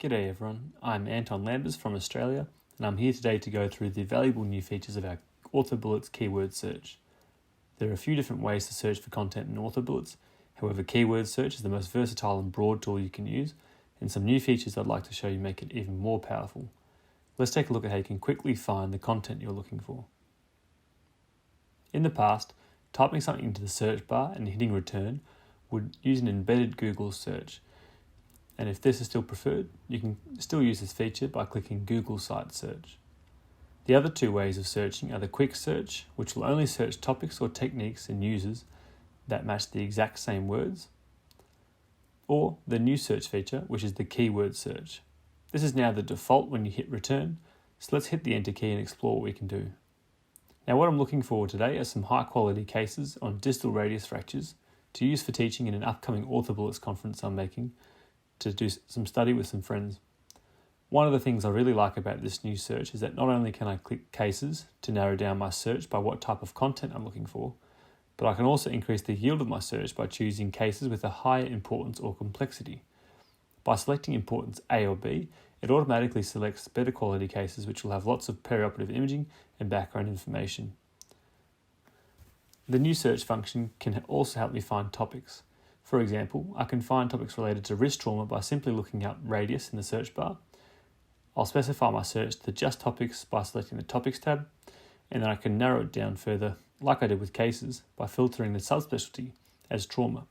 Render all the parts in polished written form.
G'day everyone, I'm Anton Lambers from Australia and I'm here today to go through the valuable new features of our Orthobullets keyword search. There are a few different ways to search for content in Orthobullets, however keyword search is the most versatile and broad tool you can use, and some new features I'd like to show you make it even more powerful. Let's take a look at how you can quickly find the content you're looking for. In the past, typing something into the search bar and hitting return would use an embedded Google search. And if this is still preferred, you can still use this feature by clicking Google Site Search. The other two ways of searching are the quick search, which will only search topics or techniques and users that match the exact same words, or the new search feature, which is the keyword search. This is now the default when you hit return, so let's hit the enter key and explore what we can do. Now what I'm looking for today are some high quality cases on distal radius fractures to use for teaching in an upcoming Orthobullets conference I'm making to do some study with some friends. One of the things I really like about this new search is that not only can I click cases to narrow down my search by what type of content I'm looking for, but I can also increase the yield of my search by choosing cases with a higher importance or complexity. By selecting importance A or B, it automatically selects better quality cases which will have lots of perioperative imaging and background information. The new search function can also help me find topics. For example, I can find topics related to wrist trauma by simply looking up radius in the search bar. I'll specify my search to just topics by selecting the topics tab, and then I can narrow it down further, like I did with cases, by filtering the subspecialty as trauma.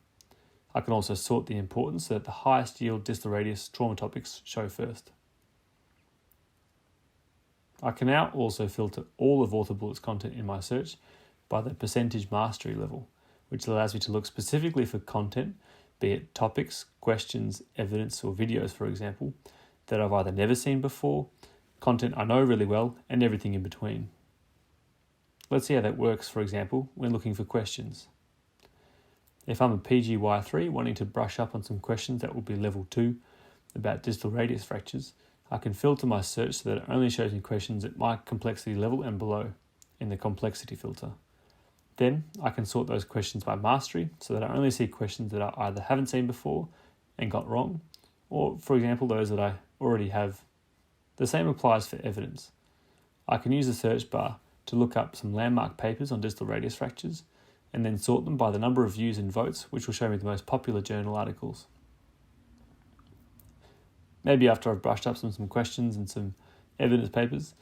I can also sort the importance so that the highest yield distal radius trauma topics show first. I can now also filter all of Orthobullets content in my search by the percentage mastery level, which allows me to look specifically for content, be it topics, questions, evidence, or videos, for example, that I've either never seen before, content I know really well, and everything in between. Let's see how that works, for example, when looking for questions. If I'm a PGY3 wanting to brush up on some questions that will be level 2 about distal radius fractures, I can filter my search so that it only shows me questions at my complexity level and below in the complexity filter. Then I can sort those questions by mastery so that I only see questions that I either haven't seen before and got wrong, or for example those that I already have. The same applies for evidence. I can use the search bar to look up some landmark papers on distal radius fractures and then sort them by the number of views and votes, which will show me the most popular journal articles. Maybe after I've brushed up some questions and some evidence papers,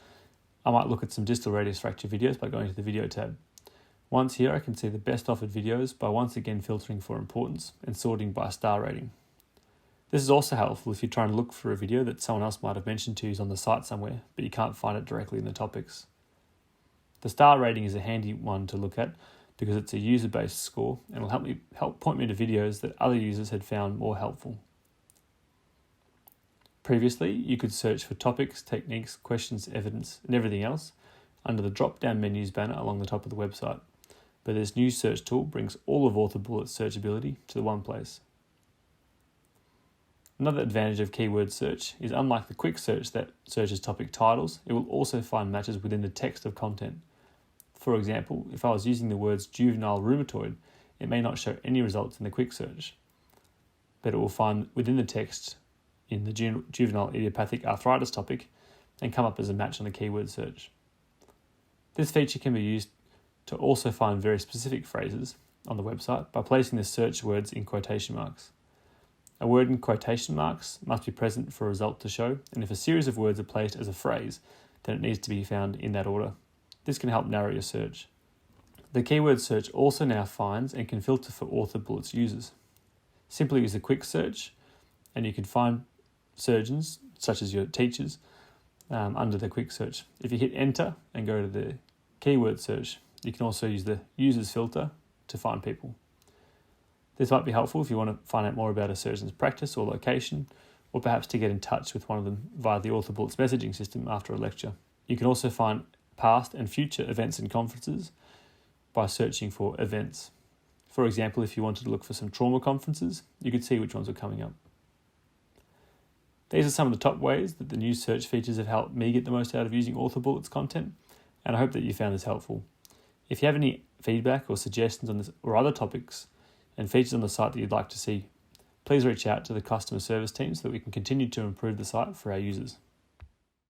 I might look at some distal radius fracture videos by going to the video tab. Once here, I can see the best offered videos by once again filtering for importance and sorting by star rating. This is also helpful if you're trying to look for a video that someone else might have mentioned to you on the site somewhere, but you can't find it directly in the topics. The star rating is a handy one to look at because it's a user-based score and will help point me to videos that other users had found more helpful. Previously, you could search for topics, techniques, questions, evidence, and everything else under the drop-down menus banner along the top of the website. But this new search tool brings all of Orthobullets searchability to the one place. Another advantage of keyword search is unlike the quick search that searches topic titles, it will also find matches within the text of content. For example, if I was using the words juvenile rheumatoid, it may not show any results in the quick search, but it will find within the text in the juvenile idiopathic arthritis topic and come up as a match on the keyword search. This feature can be used to also find very specific phrases on the website by placing the search words in quotation marks. A word in quotation marks must be present for a result to show, and if a series of words are placed as a phrase, then it needs to be found in that order. This can help narrow your search. The keyword search also now finds and can filter for Orthobullets users. Simply use a quick search, and you can find surgeons, such as your teachers, under the quick search. If you hit enter and go to the keyword search, you can also use the users filter to find people. This might be helpful if you want to find out more about a surgeon's practice or location, or perhaps to get in touch with one of them via the Orthobullets messaging system after a lecture. You can also find past and future events and conferences by searching for events. For example, if you wanted to look for some trauma conferences, you could see which ones were coming up. These are some of the top ways that the new search features have helped me get the most out of using Orthobullets content, and I hope that you found this helpful. If you have any feedback or suggestions on this or other topics and features on the site that you'd like to see, please reach out to the customer service team so that we can continue to improve the site for our users.